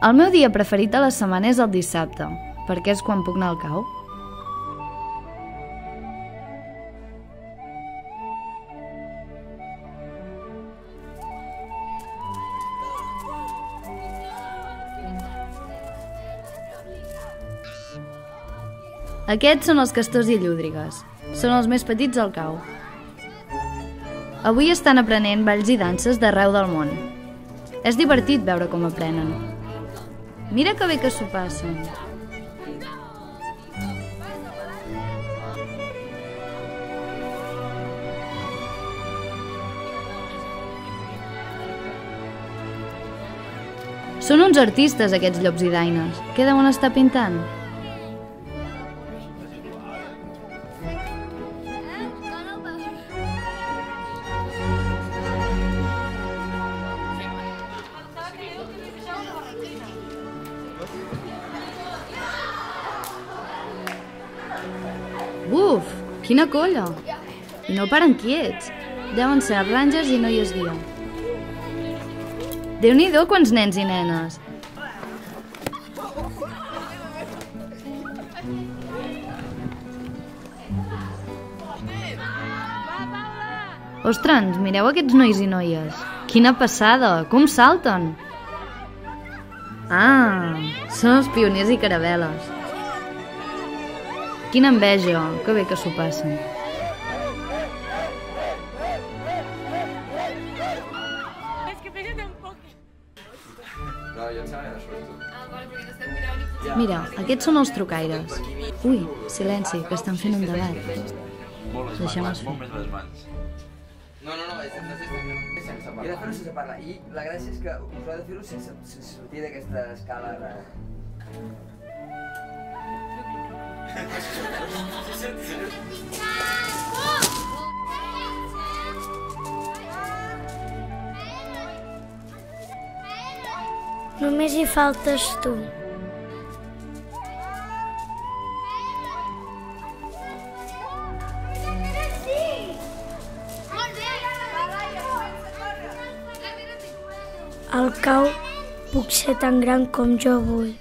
El meu dia preferit a la setmana és el dissabte, perquè és quan puc anar al cau. Aquests són els castors i llúdrigues. Són els més petits del cau. Avui estan aprenent balls i danses d'arreu del món. És divertit veure com aprenen. Mira que bé que s'ho passen. Són uns artistes, aquests llops i daines. Què deuen estar pintant? Buf, quina colla! I no paren quiets. Deuen ser rangers i noies guia. Déu-n'hi-do quants nens i nenes! Ostres, mireu aquests nois i noies. Quina passada! Com salten! Ah, són els pioners i caravel·les. Quina enveja, que bé que s'ho passen. Mira, aquests són els trucaires. Ui, silenci, que estan fent un debat. Deixem-los fer. No, és sense parlar. I de fer-ho sense parlar. I la gràcia és que us heu de fer-ho sense sortir d'aquesta escala de... Només hi faltes tu. Al cau puc ser tan gran com jo vull.